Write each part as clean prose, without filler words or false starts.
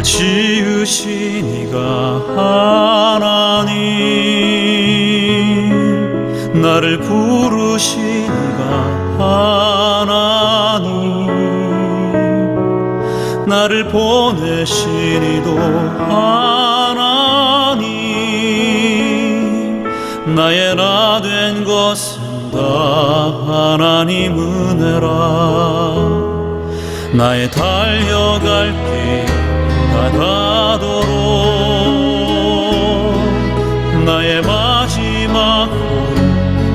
지으신 이가 하나님, 나를 부르신 이가 하나님, 나를 보내신 이도 하나님, 나의 나 된 것은 다 하나님 은혜라. 나의 달려갈 길 다가도록, 나의 마지막 홀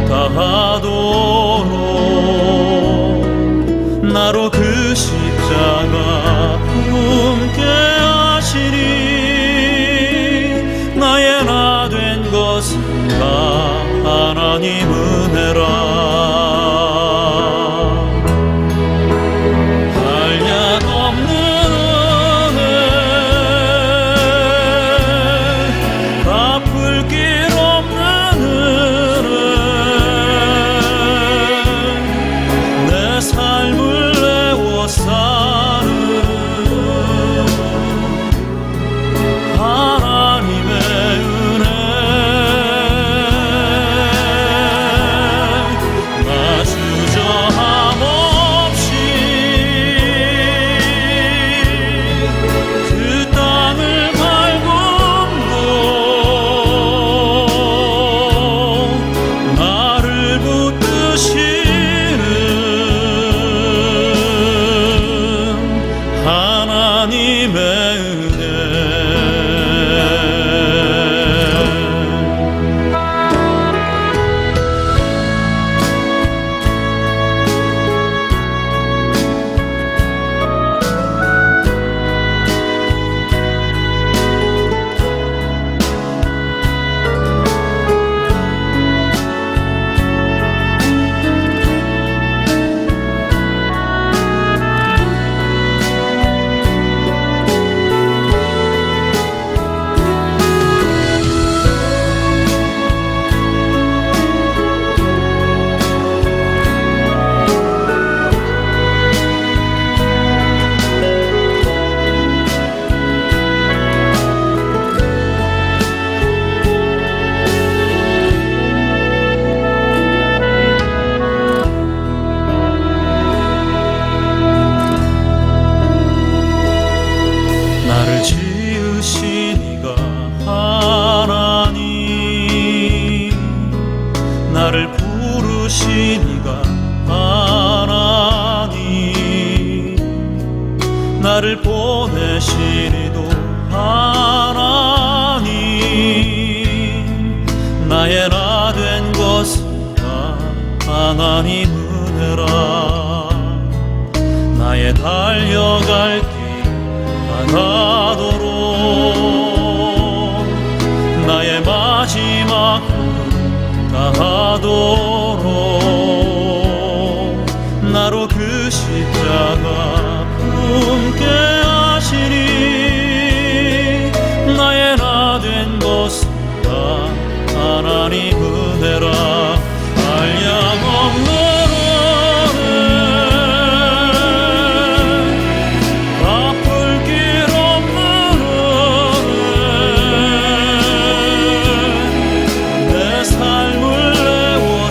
다하도록, 나로 그 십자가 품게 하시니, 나의 나 된 것은 다 하나님 은혜라. 나를 부르신 이가 하나님, 나를 보내신 이도 하나님, 나의 나 된 것은 다 하나님 은혜라. 나의 달려갈 길 다가도록, 나의 마지막 다하도록, 나로 그 십자가 품게 하시니, 나의 나 된 것은 다 하나님 은혜라. 한량없는 삶을 내워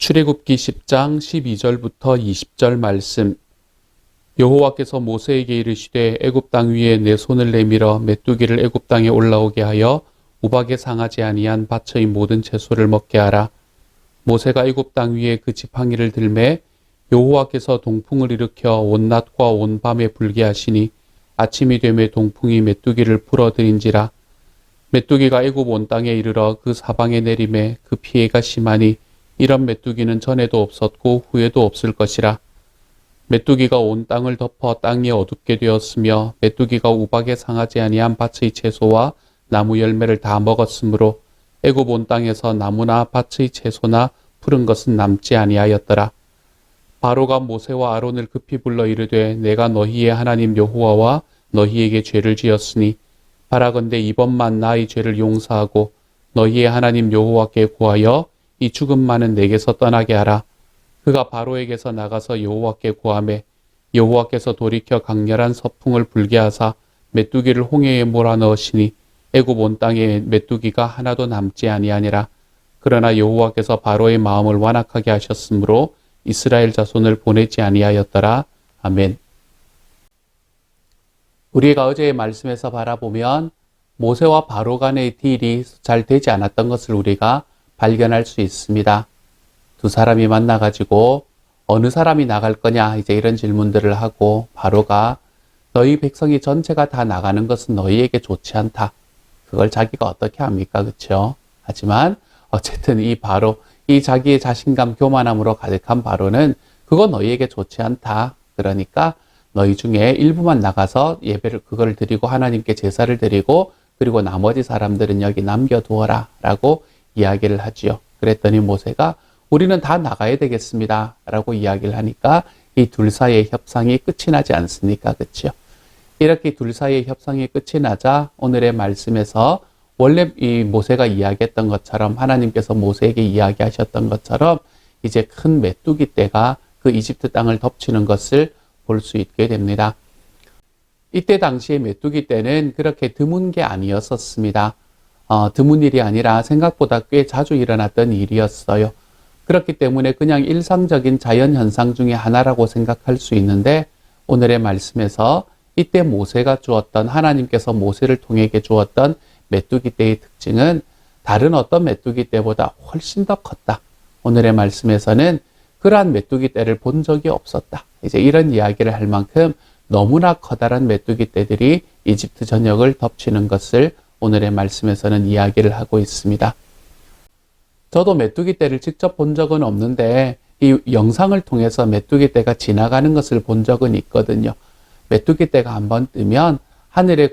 출애굽기 10장 12절부터 20절 말씀. 여호와께서 모세에게 이르시되 애굽 땅 위에 내 손을 내밀어 메뚜기를 애굽 땅에 올라오게 하여 우박에 상하지 아니한 밭의 모든 채소를 먹게 하라. 모세가 애굽 땅 위에 그 지팡이를 들매 여호와께서 동풍을 일으켜 온 낮과 온 밤에 불게 하시니 아침이 되매 동풍이 메뚜기를 풀어들인지라. 메뚜기가 애굽 온 땅에 이르러 그 사방에 내림에 그 피해가 심하니 이런 메뚜기는 전에도 없었고 후에도 없을 것이라. 메뚜기가 온 땅을 덮어 땅이 어둡게 되었으며 메뚜기가 우박에 상하지 아니한 밭의 채소와 나무 열매를 다 먹었으므로 애굽 온 땅에서 나무나 밭의 채소나 푸른 것은 남지 아니하였더라. 바로가 모세와 아론을 급히 불러 이르되 내가 너희의 하나님 여호와와 너희에게 죄를 지었으니 바라건대 이번만 나의 죄를 용서하고 너희의 하나님 여호와께 구하여 이 죽음만은 내게서 떠나게 하라. 그가 바로에게서 나가서 여호와께 구하매 여호와께서 돌이켜 강렬한 서풍을 불게 하사 메뚜기를 홍해에 몰아넣으시니 애굽 온 땅에 메뚜기가 하나도 남지 아니하니라. 그러나 여호와께서 바로의 마음을 완악하게 하셨으므로 이스라엘 자손을 보내지 아니하였더라. 아멘. 우리가 어제의 말씀에서 바라보면 모세와 바로 간의 딜이 잘 되지 않았던 것을 우리가 발견할 수 있습니다. 두 사람이 만나가지고 어느 사람이 나갈 거냐 이제 이런 질문들을 하고 바로가 너희 백성이 전체가 다 나가는 것은 너희에게 좋지 않다. 그걸 자기가 어떻게 합니까? 그렇죠? 하지만 어쨌든 이 바로 이 자기의 자신감 교만함으로 가득한 바로는 그거 너희에게 좋지 않다. 그러니까 너희 중에 일부만 나가서 예배를 그걸 드리고 하나님께 제사를 드리고 그리고 나머지 사람들은 여기 남겨두어라 라고 이야기를 하지요. 그랬더니 모세가 우리는 다 나가야 되겠습니다 라고 이야기를 하니까 이 둘 사이의 협상이 끝이 나지 않습니까? 그렇죠? 이렇게 둘 사이의 협상이 끝이 나자 오늘의 말씀에서 원래 이 모세가 이야기했던 것처럼 하나님께서 모세에게 이야기하셨던 것처럼 이제 큰 메뚜기 떼가 그 이집트 땅을 덮치는 것을 볼 수 있게 됩니다. 이때 당시에 메뚜기 떼는 그렇게 드문 게 아니었었습니다. 드문 일이 아니라 생각보다 꽤 자주 일어났던 일이었어요. 그렇기 때문에 그냥 일상적인 자연현상 중에 하나라고 생각할 수 있는데 오늘의 말씀에서 이때 모세가 주었던 하나님께서 모세를 통해 주었던 메뚜기 떼의 특징은 다른 어떤 메뚜기 떼보다 훨씬 더 컸다. 오늘의 말씀에서는 그러한 메뚜기 떼를 본 적이 없었다. 이제 이런 이야기를 할 만큼 너무나 커다란 메뚜기 떼들이 이집트 전역을 덮치는 것을 오늘의 말씀에서는 이야기를 하고 있습니다. 저도 메뚜기 떼를 직접 본 적은 없는데 이 영상을 통해서 메뚜기 떼가 지나가는 것을 본 적은 있거든요. 메뚜기 떼가 한번 뜨면 하늘에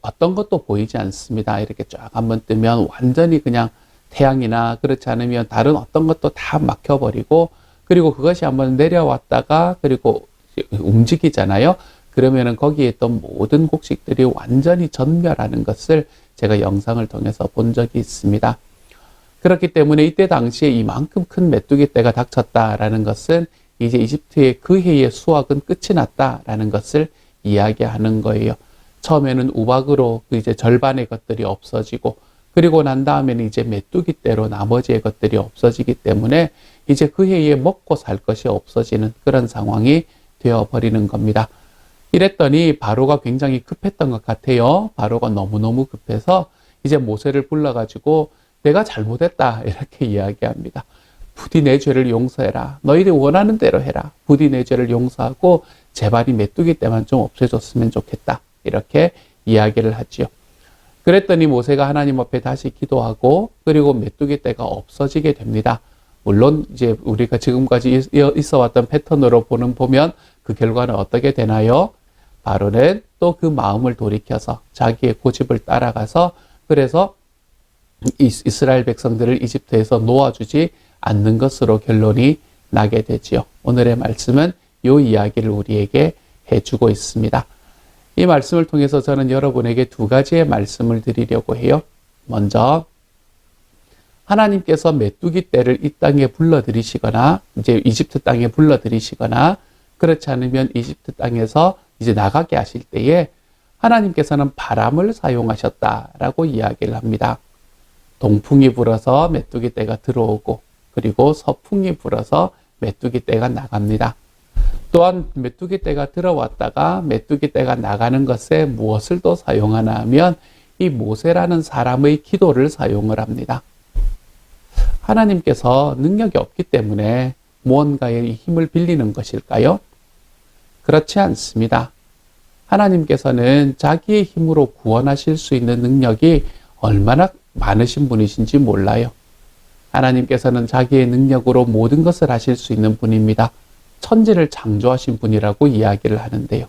어떤 것도 보이지 않습니다. 이렇게 쫙 한번 뜨면 완전히 그냥 태양이나 그렇지 않으면 다른 어떤 것도 다 막혀버리고 그리고 그것이 한번 내려왔다가 그리고 움직이잖아요. 그러면은 거기에 있던 모든 곡식들이 완전히 전멸하는 것을 제가 영상을 통해서 본 적이 있습니다. 그렇기 때문에 이때 당시에 이만큼 큰 메뚜기 떼가 닥쳤다라는 것은 이제 이집트의 그 해의 수확은 끝이 났다라는 것을 이야기하는 거예요. 처음에는 우박으로 이제 절반의 것들이 없어지고 그리고 난 다음에는 이제 메뚜기 떼로 나머지의 것들이 없어지기 때문에 이제 그 해에 먹고 살 것이 없어지는 그런 상황이 되어버리는 겁니다. 이랬더니 바로가 굉장히 급했던 것 같아요. 바로가 너무너무 급해서 이제 모세를 불러가지고 내가 잘못했다 이렇게 이야기합니다. 부디 내 죄를 용서해라. 너희들이 원하는 대로 해라. 부디 내 죄를 용서하고 제발 이 메뚜기 떼만 좀 없애줬으면 좋겠다. 이렇게 이야기를 하지요. 그랬더니 모세가 하나님 앞에 다시 기도하고 그리고 메뚜기 떼가 없어지게 됩니다. 물론 이제 우리가 지금까지 있어 왔던 패턴으로 보면 그 결과는 어떻게 되나요? 바로는 또 그 마음을 돌이켜서 자기의 고집을 따라가서 그래서 이스라엘 백성들을 이집트에서 놓아주지 않는 것으로 결론이 나게 되지요. 오늘의 말씀은 이 이야기를 우리에게 해주고 있습니다. 이 말씀을 통해서 저는 여러분에게 두 가지의 말씀을 드리려고 해요. 먼저 하나님께서 메뚜기 떼를 이 땅에 불러들이시거나 이제 이집트 땅에 불러들이시거나 그렇지 않으면 이집트 땅에서 이제 나가게 하실 때에 하나님께서는 바람을 사용하셨다라고 이야기를 합니다. 동풍이 불어서 메뚜기 떼가 들어오고 그리고 서풍이 불어서 메뚜기 떼가 나갑니다. 또한 메뚜기 떼가 들어왔다가 메뚜기 떼가 나가는 것에 무엇을 또 사용하나 하면 이 모세라는 사람의 기도를 사용을 합니다. 하나님께서 능력이 없기 때문에 무언가의 힘을 빌리는 것일까요? 그렇지 않습니다. 하나님께서는 자기의 힘으로 구원하실 수 있는 능력이 얼마나 많으신 분이신지 몰라요. 하나님께서는 자기의 능력으로 모든 것을 하실 수 있는 분입니다. 천지를 창조하신 분이라고 이야기를 하는데요.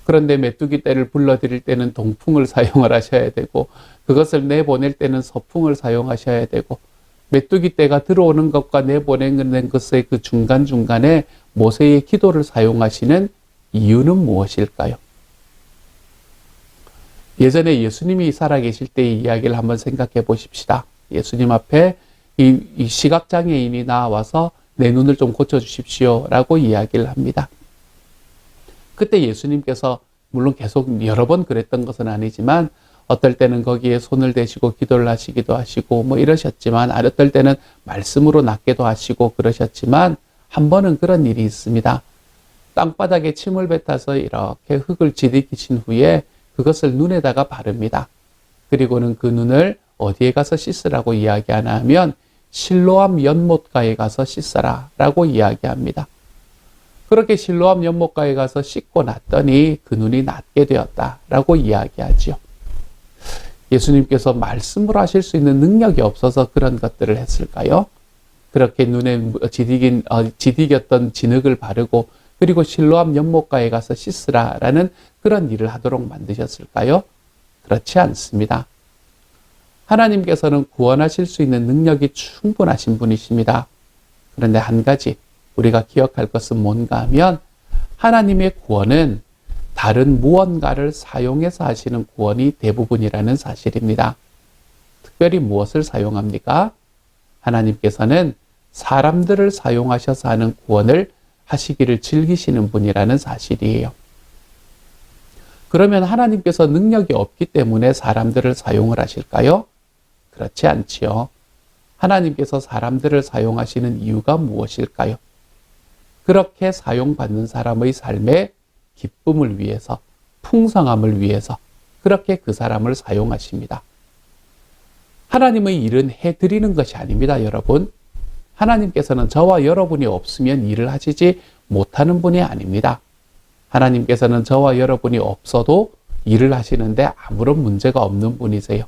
그런데 메뚜기 떼를 불러들일 때는 동풍을 사용을 하셔야 되고 그것을 내보낼 때는 서풍을 사용하셔야 되고 메뚜기 떼가 들어오는 것과 내보내는 것의 그 중간중간에 모세의 기도를 사용하시는 이유는 무엇일까요? 예전에 예수님이 살아계실 때의 이야기를 한번 생각해 보십시다. 예수님 앞에 이 시각장애인이 나와서 내 눈을 좀 고쳐주십시오 라고 이야기를 합니다. 그때 예수님께서 물론 계속 여러 번 그랬던 것은 아니지만 어떨 때는 거기에 손을 대시고 기도를 하시기도 하시고 뭐 이러셨지만 어떨 때는 말씀으로 낫기도 하시고 그러셨지만 한 번은 그런 일이 있습니다. 땅바닥에 침을 뱉어서 이렇게 흙을 지디키신 후에 그것을 눈에다가 바릅니다. 그리고는 그 눈을 어디에 가서 씻으라고 이야기하나 하면 실로암 연못가에 가서 씻어라 라고 이야기합니다. 그렇게 실로암 연못가에 가서 씻고 났더니 그 눈이 낫게 되었다라고 이야기하지요. 예수님께서 말씀으로 하실 수 있는 능력이 없어서 그런 것들을 했을까요? 그렇게 눈에 지디겼던 진흙을 바르고 그리고 실로암 연못가에 가서 씻으라라는 그런 일을 하도록 만드셨을까요? 그렇지 않습니다. 하나님께서는 구원하실 수 있는 능력이 충분하신 분이십니다. 그런데 한 가지 우리가 기억할 것은 뭔가 하면 하나님의 구원은 다른 무언가를 사용해서 하시는 구원이 대부분이라는 사실입니다. 특별히 무엇을 사용합니까? 하나님께서는 사람들을 사용하셔서 하는 구원을 하시기를 즐기시는 분이라는 사실이에요. 그러면 하나님께서 능력이 없기 때문에 사람들을 사용을 하실까요? 그렇지 않지요. 하나님께서 사람들을 사용하시는 이유가 무엇일까요? 그렇게 사용받는 사람의 삶의 기쁨을 위해서, 풍성함을 위해서 그렇게 그 사람을 사용하십니다. 하나님의 일은 해드리는 것이 아닙니다, 여러분. 하나님께서는 저와 여러분이 없으면 일을 하시지 못하는 분이 아닙니다. 하나님께서는 저와 여러분이 없어도 일을 하시는데 아무런 문제가 없는 분이세요.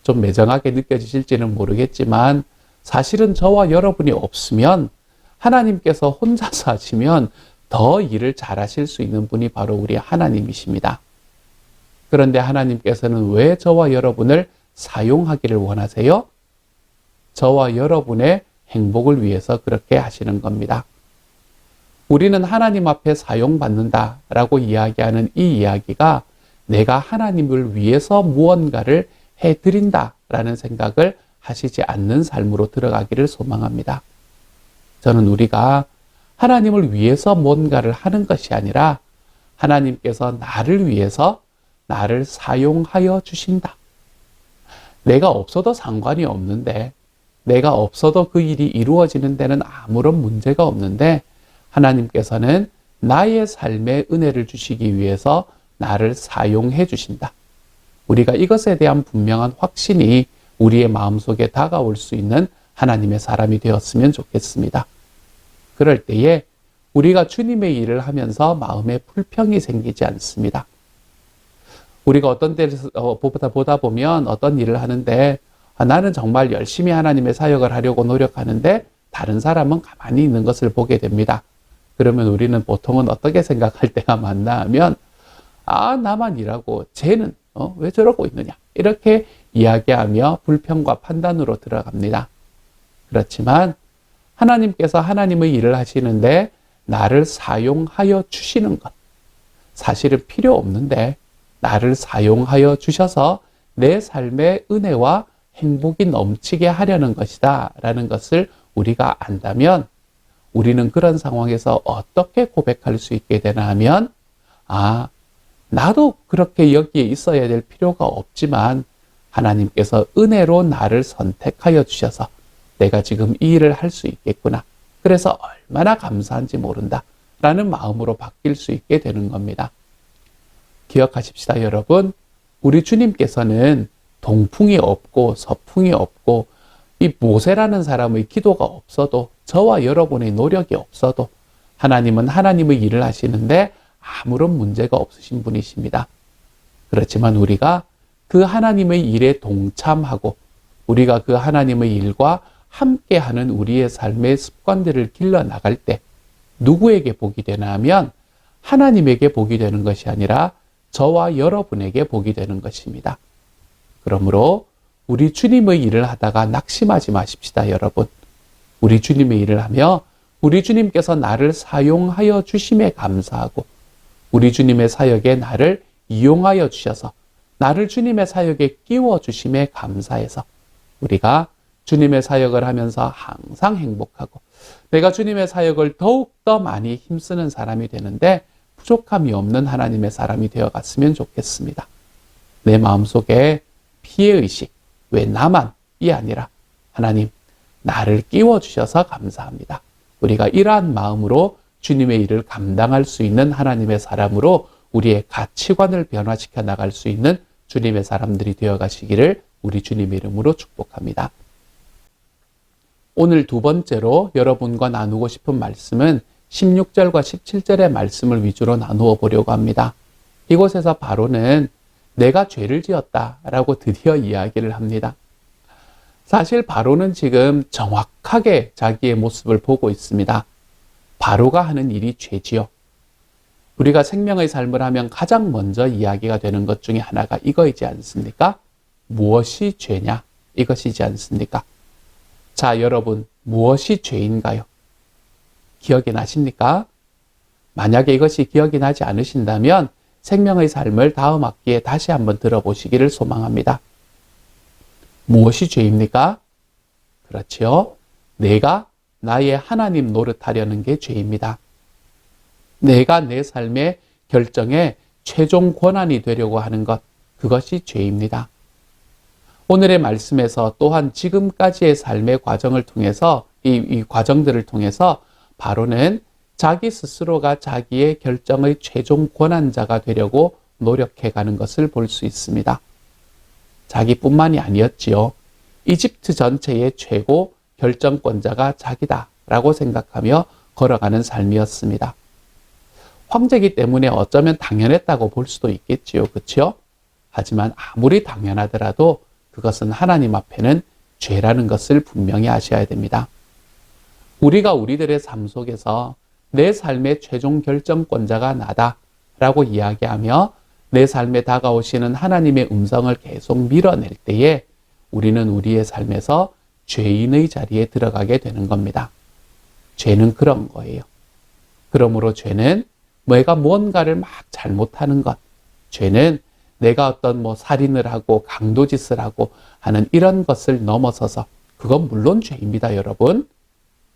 좀 매정하게 느껴지실지는 모르겠지만 사실은 저와 여러분이 없으면 하나님께서 혼자서 하시면 더 일을 잘하실 수 있는 분이 바로 우리 하나님이십니다. 그런데 하나님께서는 왜 저와 여러분을 사용하기를 원하세요? 저와 여러분의 행복을 위해서 그렇게 하시는 겁니다. 우리는 하나님 앞에 사용받는다라고 이야기하는 이 이야기가 내가 하나님을 위해서 무언가를 해드린다라는 생각을 하시지 않는 삶으로 들어가기를 소망합니다. 저는 우리가 하나님을 위해서 뭔가를 하는 것이 아니라 하나님께서 나를 위해서 나를 사용하여 주신다. 내가 없어도 상관이 없는데, 내가 없어도 그 일이 이루어지는 데는 아무런 문제가 없는데 하나님께서는 나의 삶에 은혜를 주시기 위해서 나를 사용해 주신다. 우리가 이것에 대한 분명한 확신이 우리의 마음속에 다가올 수 있는 하나님의 사람이 되었으면 좋겠습니다. 그럴 때에 우리가 주님의 일을 하면서 마음에 불평이 생기지 않습니다. 우리가 어떤 데서 보다 보면 어떤 일을 하는데 나는 정말 열심히 하나님의 사역을 하려고 노력하는데 다른 사람은 가만히 있는 것을 보게 됩니다. 그러면 우리는 보통은 어떻게 생각할 때가 많나 하면 나만 일하고 쟤는 왜 저러고 있느냐 이렇게 이야기하며 불평과 판단으로 들어갑니다. 그렇지만 하나님께서 하나님의 일을 하시는데 나를 사용하여 주시는 것 사실은 필요 없는데 나를 사용하여 주셔서 내 삶의 은혜와 행복이 넘치게 하려는 것이다 라는 것을 우리가 안다면 우리는 그런 상황에서 어떻게 고백할 수 있게 되나 하면 나도 그렇게 여기에 있어야 될 필요가 없지만 하나님께서 은혜로 나를 선택하여 주셔서 내가 지금 이 일을 할 수 있겠구나. 그래서 얼마나 감사한지 모른다. 라는 마음으로 바뀔 수 있게 되는 겁니다. 기억하십시다, 여러분. 우리 주님께서는 동풍이 없고 서풍이 없고 이 모세라는 사람의 기도가 없어도 저와 여러분의 노력이 없어도 하나님은 하나님의 일을 하시는데 아무런 문제가 없으신 분이십니다. 그렇지만 우리가 그 하나님의 일에 동참하고 우리가 그 하나님의 일과 함께하는 우리의 삶의 습관들을 길러 나갈 때 누구에게 복이 되나 하면 하나님에게 복이 되는 것이 아니라 저와 여러분에게 복이 되는 것입니다. 그러므로 우리 주님의 일을 하다가 낙심하지 마십시다, 여러분. 우리 주님의 일을 하며 우리 주님께서 나를 사용하여 주심에 감사하고 우리 주님의 사역에 나를 이용하여 주셔서 나를 주님의 사역에 끼워 주심에 감사해서 우리가 주님의 사역을 하면서 항상 행복하고 내가 주님의 사역을 더욱더 많이 힘쓰는 사람이 되는데 부족함이 없는 하나님의 사람이 되어갔으면 좋겠습니다. 내 마음속에 피해의식, 왜 나만이 아니라 하나님, 나를 끼워주셔서 감사합니다. 우리가 이러한 마음으로 주님의 일을 감당할 수 있는 하나님의 사람으로 우리의 가치관을 변화시켜 나갈 수 있는 주님의 사람들이 되어가시기를 우리 주님의 이름으로 축복합니다. 오늘 두 번째로 여러분과 나누고 싶은 말씀은 16절과 17절의 말씀을 위주로 나누어 보려고 합니다. 이곳에서 바로는 내가 죄를 지었다라고 드디어 이야기를 합니다. 사실 바로는 지금 정확하게 자기의 모습을 보고 있습니다. 바로가 하는 일이 죄지요. 우리가 생명의 삶을 하면 가장 먼저 이야기가 되는 것 중에 하나가 이거이지 않습니까? 무엇이 죄냐? 이것이지 않습니까? 자, 여러분, 무엇이 죄인가요? 기억이 나십니까? 만약에 이것이 기억이 나지 않으신다면 생명의 삶을 다음 학기에 다시 한번 들어보시기를 소망합니다. 무엇이 죄입니까? 그렇지요. 내가 나의 하나님 노릇하려는 게 죄입니다. 내가 내 삶의 결정에 최종 권한이 되려고 하는 것, 그것이 죄입니다. 오늘의 말씀에서 또한 지금까지의 삶의 과정을 통해서 이 과정들을 통해서 바로는 자기 스스로가 자기의 결정의 최종 권한자가 되려고 노력해가는 것을 볼 수 있습니다. 자기뿐만이 아니었지요. 이집트 전체의 최고 결정권자가 자기다라고 생각하며 걸어가는 삶이었습니다. 황제이기 때문에 어쩌면 당연했다고 볼 수도 있겠지요. 그렇죠? 하지만 아무리 당연하더라도 그것은 하나님 앞에는 죄라는 것을 분명히 아셔야 됩니다. 우리가 우리들의 삶 속에서 내 삶의 최종 결정권자가 나다라고 이야기하며 내 삶에 다가오시는 하나님의 음성을 계속 밀어낼 때에 우리는 우리의 삶에서 죄인의 자리에 들어가게 되는 겁니다. 죄는 그런 거예요. 그러므로 죄는 내가 무언가를 막 잘못하는 것, 죄는 내가 어떤 살인을 하고 강도짓을 하고 하는 이런 것을 넘어서서 그건 물론 죄입니다, 여러분.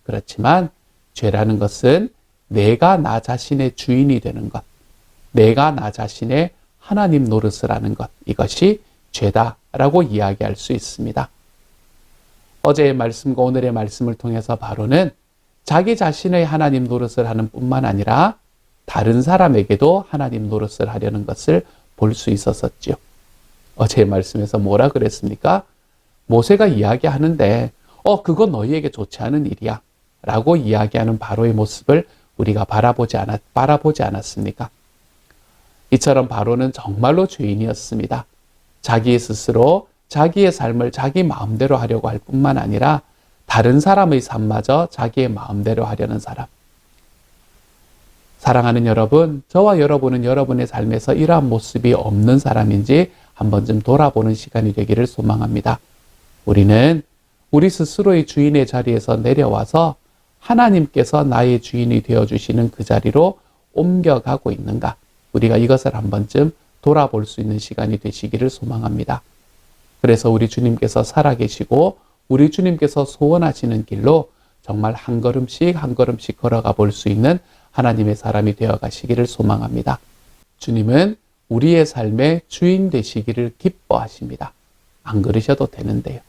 그렇지만 죄라는 것은 내가 나 자신의 주인이 되는 것, 내가 나 자신의 하나님 노릇을 하는 것, 이것이 죄다라고 이야기할 수 있습니다. 어제의 말씀과 오늘의 말씀을 통해서 바로는 자기 자신의 하나님 노릇을 하는 뿐만 아니라 다른 사람에게도 하나님 노릇을 하려는 것을 볼 수 있었었지요. 어제의 말씀에서 뭐라 그랬습니까? 모세가 이야기하는데 그거 너희에게 좋지 않은 일이야 라고 이야기하는 바로의 모습을 우리가 바라보지 않았습니까? 이처럼 바로는 정말로 죄인이었습니다. 자기 스스로 자기의 삶을 자기 마음대로 하려고 할 뿐만 아니라 다른 사람의 삶마저 자기의 마음대로 하려는 사람. 사랑하는 여러분, 저와 여러분은 여러분의 삶에서 이러한 모습이 없는 사람인지 한 번쯤 돌아보는 시간이 되기를 소망합니다. 우리는 우리 스스로의 주인의 자리에서 내려와서 하나님께서 나의 주인이 되어주시는 그 자리로 옮겨가고 있는가? 우리가 이것을 한 번쯤 돌아볼 수 있는 시간이 되시기를 소망합니다. 그래서 우리 주님께서 살아계시고 우리 주님께서 소원하시는 길로 정말 한 걸음씩 한 걸음씩 걸어가 볼 수 있는 하나님의 사람이 되어 가시기를 소망합니다. 주님은 우리의 삶의 주인 되시기를 기뻐하십니다. 안 그러셔도 되는데요.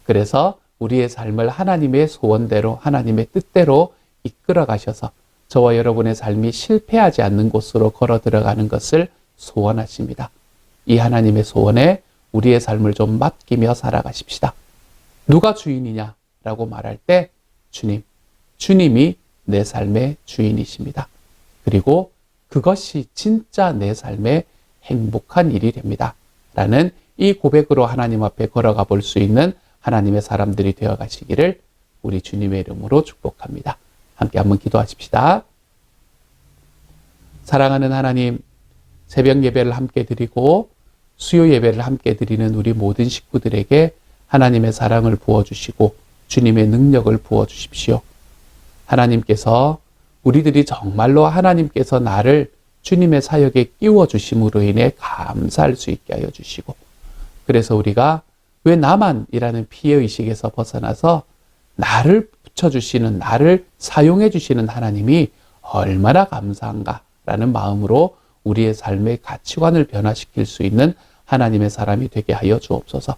그래서 우리의 삶을 하나님의 소원대로 하나님의 뜻대로 이끌어 가셔서 저와 여러분의 삶이 실패하지 않는 곳으로 걸어 들어가는 것을 소원하십니다. 이 하나님의 소원에 우리의 삶을 좀 맡기며 살아가십시다. 누가 주인이냐라고 말할 때 주님이 내 삶의 주인이십니다. 그리고 그것이 진짜 내 삶의 행복한 일이 됩니다. 라는 이 고백으로 하나님 앞에 걸어가 볼 수 있는 하나님의 사람들이 되어 가시기를 우리 주님의 이름으로 축복합니다. 함께 한번 기도하십시다. 사랑하는 하나님, 새벽 예배를 함께 드리고 수요 예배를 함께 드리는 우리 모든 식구들에게 하나님의 사랑을 부어주시고 주님의 능력을 부어주십시오. 하나님께서 우리들이 정말로 하나님께서 나를 주님의 사역에 끼워주심으로 인해 감사할 수 있게 하여 주시고, 그래서 우리가 왜 나만이라는 피해의식에서 벗어나서 나를 붙여주시는, 나를 사용해 주시는 하나님이 얼마나 감사한가라는 마음으로 우리의 삶의 가치관을 변화시킬 수 있는 하나님의 사람이 되게 하여 주옵소서.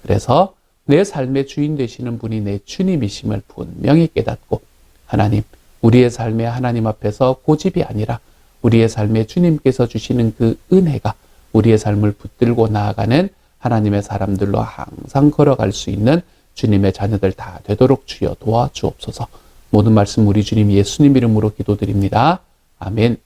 그래서 내 삶의 주인 되시는 분이 내 주님이심을 분명히 깨닫고, 하나님, 우리의 삶에 하나님 앞에서 고집이 아니라 우리의 삶에 주님께서 주시는 그 은혜가 우리의 삶을 붙들고 나아가는 하나님의 사람들로 항상 걸어갈 수 있는 주님의 자녀들 다 되도록 주여 도와주옵소서. 모든 말씀 우리 주님 예수님 이름으로 기도드립니다. 아멘.